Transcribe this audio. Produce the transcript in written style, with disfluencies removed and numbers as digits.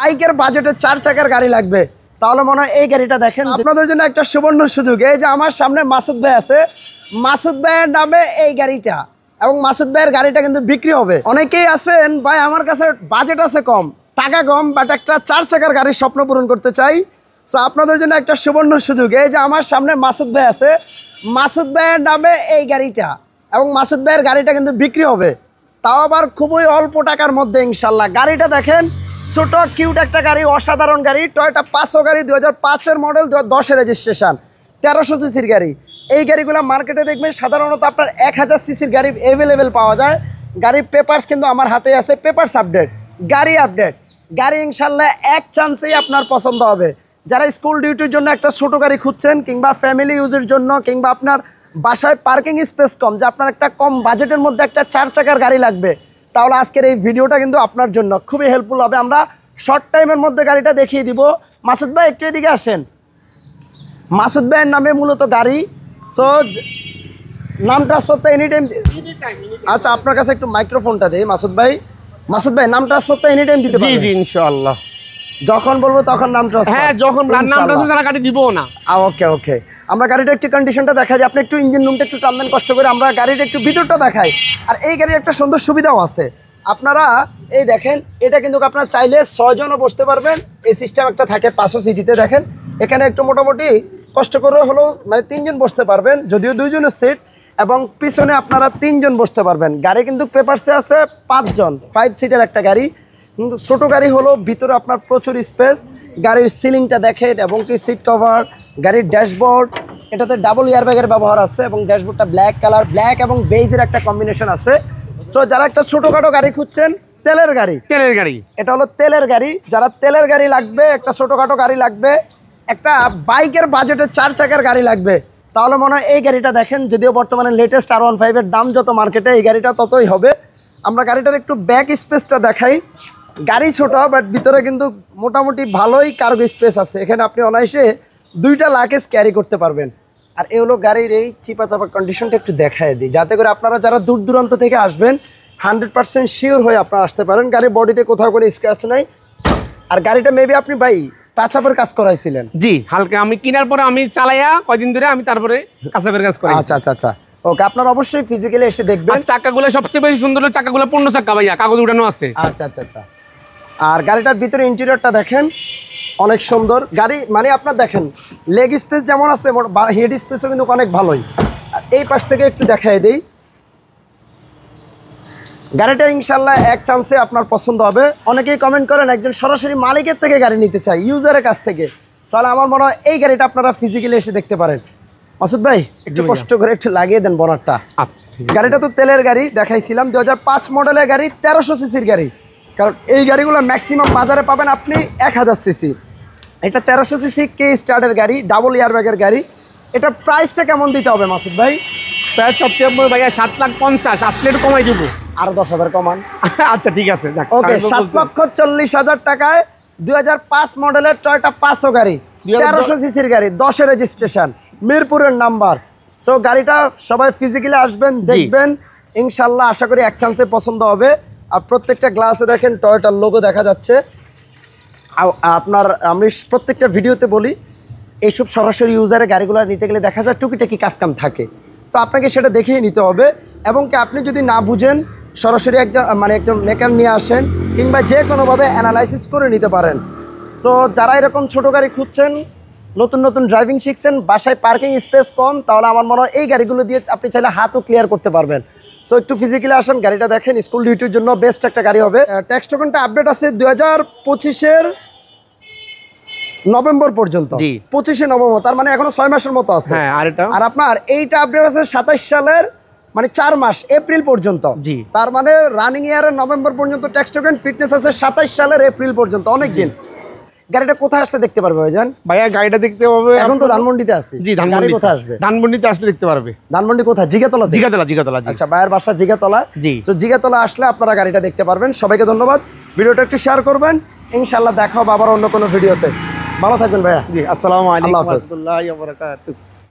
বাইকের বাজেটে 4 চাকার গাড়ি লাগবে তাহলে মনে হয় এই গাড়িটা দেখেন। আপনাদের জন্য একটা সুবর্ণ সুযোগ, এই যে আমার সামনে মাসুদ ভাই আছে, মাসুদ ভাইয়ের নামে এই গাড়িটা, এবং মাসুদ ভাইয়ের গাড়িটা কিন্তু বিক্রি হবে। অনেকেই আছেন ভাই আমার কাছে বাজেট আছে কম, টাকা কম, বাট একটা 4 চাকার গাড়ির স্বপ্ন পূরণ করতে চাই। সো আপনাদের জন্য একটা সুবর্ণ সুযোগ, এই যে আমার সামনে মাসুদ ভাই আছে, মাসুদ ভাইয়ের নামে এই গাড়িটা, এবং মাসুদ ভাইয়ের গাড়িটা কিন্তু বিক্রি হবে, তাও আবার খুবই অল্প টাকার মধ্যে ইনশাল্লাহ। গাড়িটা দেখেন, ছোট কিউট একটা গাড়ি, অসাধারণ গাড়ি, টয়োটা পাঁচশো গাড়ি, 2005-এর মডেল, 2010-এর রেজিস্ট্রেশন, 1300 সিসির গাড়ি। এই গাড়িগুলো মার্কেটে দেখবেন সাধারণত আপনার 1000 সিসির গাড়ি অ্যাভেলেবেল পাওয়া যায়। গাড়ির পেপারস কিন্তু আমার হাতে আছে, পেপারস আপডেট, গাড়ি আপডেট, গাড়ি ইনশাল্লাহ এক চান্সেই আপনার পছন্দ হবে। যারা স্কুল ডিউটির জন্য একটা ছোট গাড়ি খুঁজছেন, কিংবা ফ্যামিলি ইউজের জন্য, কিংবা আপনার বাসায় পার্কিং স্পেস কম, যে আপনার একটা কম বাজেটের মধ্যে একটা 4 চাকার গাড়ি লাগবে, তাহলে আজকের এই ভিডিওটা কিন্তু আপনার জন্য খুবই হেল্পফুল হবে। আমরা শর্ট টাইমের মধ্যে গাড়িটা দেখিয়ে দিব। মাসুদ ভাই একটু এদিকে আসেন। মাসুদ ভাইয়ের নামে মূলত গাড়ি, সো নাম ট্রান্সফার তো এনি টাইম। আচ্ছা, আপনার কাছে একটু মাইক্রোফোনটা দেই মাসুদ ভাই। মাসুদ ভাই, নাম ট্রান্সফার তো এনি টাইম দিতে পারবেন? জি জি ইনশাআল্লাহ, যখন বলবো তখন নাম ট্রান্সফার। হ্যাঁ, যখন নাম ট্রান্সফার ছাড়া গাড়ি দিব না। ওকে ওকে, আমরা গাড়িটা একটু কন্ডিশনটা দেখাই দিই। আপনি একটু ইঞ্জিন রুমটা একটু টানবেন কষ্ট করে, আমরা গাড়িটা একটু ভিতরটা দেখাই। আর এই গাড়ির একটা সুন্দর সুবিধাও আছে, আপনারা এই দেখেন, এটা কিন্তু আপনারা চাইলে 6 জনও বসতে পারবেন, এই সিস্টেম একটা থাকে 500 সিটিতে। দেখেন এখানে একটু মোটামুটি কষ্ট করে হলেও মানে 3 জন বসতে পারবেন, যদিও 2 জনের সিট, এবং পিছনে আপনারা 3 জন বসতে পারবেন। গাড়ি কিন্তু পেপারসে আছে 5 জন, 5 সিটের একটা গাড়ি, কিন্তু ছোটো গাড়ি হলো, ভিতরে আপনার প্রচুর স্পেস। গাড়ির সিলিংটা দেখেন, এবং কি সিট কভার, গাড়ির ড্যাশবোর্ড, এটাতে ডাবল এয়ারব্যাগের ব্যবহার আছে, এবং ড্যাশবোর্ডটা ব্ল্যাক কালার, ব্ল্যাক এবং বেজের একটা কম্বিনেশন আছে। সো যারা একটা ছোটোখাটো গাড়ি খুঁজছেন, তেলের গাড়ি, এটা হলো তেলের গাড়ি, যারা তেলের গাড়ি লাগবে, একটা ছোটোখাটো গাড়ি লাগবে, একটা বাইকের বাজেটে 4 চাকার গাড়ি লাগবে, তাহলে মনে হয় এই গাড়িটা দেখেন। যদিও বর্তমানে লেটেস্ট R15-এর দাম যত মার্কেটে, এই গাড়িটা ততই হবে। আমরা গাড়িটার একটু ব্যাক স্পেসটা দেখাই। গাড়ি ছোট, বাট ভিতরে কিন্তু মোটামুটি ভালোই কার্গো স্পেস আছে। এখানে আপনি অনায়াসে 2টা লাগেজ ক্যারি করতে পারবেন। আর এই হলো গাড়ির এই চিপা চাপা কন্ডিশনটা একটু দেখায় দিই, যাতে করে আপনারা যারা দূর দূরান্ত থেকে আসবেন 100% শিওর হয়ে আপনারা আসতে পারেন। গাড়ির বডিতে কোথাও কোনো স্ক্র্যাচ নাই। আর গাড়িটা মেবি আপনি ভাই টাচ আপের কাজ করাইছিলেন? জি, হালকা আমি কেনার পরে আমি চালাইয়া কয়দিন ধরে আমি তারপরে টাচ আপের কাজ করি। আচ্ছা আচ্ছা আচ্ছা, ওকে, আপনারা অবশ্যই ফিজিক্যালি এসে দেখবেন। চাকাগুলো সবচেয়ে বেশি সুন্দর, চাকাগুলো 15 চাকা ভাইয়া, কাগজ উঠানো আছে। আচ্ছা আচ্ছা আচ্ছা। আর গাড়িটার ভিতরে ইন্টেরিয়রটা দেখেন, অনেক সুন্দর গাড়ি, মানে আপনার দেখেন লেগ স্পেস যেমন আছে, হেড স্পেসও কিন্তু অনেক ভালোই। আর এই পাশ থেকে একটু দেখাই দেই, গাড়িটা ইনশাল্লাহ এক চান্সে আপনার পছন্দ হবে। অনেকেই কমেন্ট করেন একজন সরাসরি মালিকের থেকে গাড়ি নিতে চাই, ইউজারের কাছ থেকে, তাহলে আমার মনে হয় এই গাড়িটা আপনারা ফিজিক্যালি এসে দেখতে পারেন। মাসুদ ভাই একটু কষ্ট করে একটু লাগিয়ে দেন বনারটা। আচ্ছা, গাড়িটা তো তেলের গাড়ি দেখাইছিলাম, 2005 মডেলের গাড়ি, 1300 সিসির গাড়ি। কারণ এই গাড়িগুলো ম্যাক্সিমাম বাজারে পাবেন আপনি 1000 সিসি। এটা 1300 সিসি কে স্টার্টের গাড়ি, ডাবল এয়ারব্যাগের গাড়ি। এটার প্রাইসটা কেমন দিতে হবে মাসুদ ভাই? প্রায় সবচেয়ে ভাইয়া 7,50,000, আসলে একটু কমাই দেবো। আরো 10,000 কমান। আচ্ছা ঠিক আছে, ওকে, 7,40,000 টাকায় 2005 মডেলের টয়োটা পাঁচশো গাড়ি, 1300 সিসির গাড়ি, 10-এর রেজিস্ট্রেশন, মিরপুরের নাম্বার। সো গাড়িটা সবাই ফিজিক্যালি আসবেন, দেখবেন, ইনশাল্লাহ আশা করি এক চান্সে পছন্দ হবে। আর প্রত্যেকটা গ্লাসে দেখেন টয়োটার লোগো দেখা যাচ্ছে। আপনার আমি প্রত্যেকটা ভিডিওতে বলি, এইসব সরাসরি ইউজারের গাড়িগুলো নিতে গেলে দেখা যায় টুকিটাকি কাজকাম থাকে, তো আপনাকে সেটা দেখেই নিতে হবে। এবং কি আপনি যদি না বুঝেন, সরাসরি একজন মেকার নিয়ে আসেন, কিংবা যে কোনোভাবে অ্যানালাইসিস করে নিতে পারেন। সো যারা এরকম ছোটো গাড়ি খুঁজছেন, নতুন নতুন ড্রাইভিং শিখছেন, বাসায় পার্কিং স্পেস কম, তাহলে আমার মনে হয় এই গাড়িগুলো দিয়ে আপনি চাইলে হাতও ক্লিয়ার করতে পারবেন। সো একটু ফিজিক্যালি আসেন, গাড়িটা দেখেন, স্কুল ডিউটির জন্য বেস্ট একটা গাড়ি হবে। ট্যাক্স টোকেনটা আপডেট আছে 2025-এর নভেম্বর পর্যন্ত। 25শে নভেম্বর, তার মানে এখনো 6 মাসের মতো আছে। আর আপনার এইটা আপডেট আছে 27 সালের, মানে 4 মাস, এপ্রিল পর্যন্ত। তার মানে রানিং ইয়ারের নভেম্বর পর্যন্ত ট্যাক্স টোকেন, ফিটনেস আছে 27 সালের এপ্রিল পর্যন্ত, অনেক দিন। গাড়িটা কোথায় আসলে দেখতে পারবে ভাইজান? ভাইয়া গাড়িটা দেখতে পাবে, এখন তো ধানমন্ডিতে আছে। জি, ধানমন্ডি কোথায় আসবে? ধানমন্ডিতে আসলে দেখতে পারবে। ধানমন্ডি কোথায়? জিগাতলা। জিগাতলা। আচ্ছা, ভাইয়ের বাসা জিগাতলা। জি, তো জিগাতলা আসলে আপনারা গাড়িটা দেখতে পারবেন। সবাইকে ধন্যবাদ, ভিডিওটা একটু শেয়ার করবেন। ইনশাআল্লাহ দেখা হবে আবার অন্য কোনো ভিডিওতে। ভালো থাকবেন ভাইয়া। জি, আসসালামু আলাইকুম ওয়া রাহমাতুল্লাহি ওয়া বারাকাতুহু।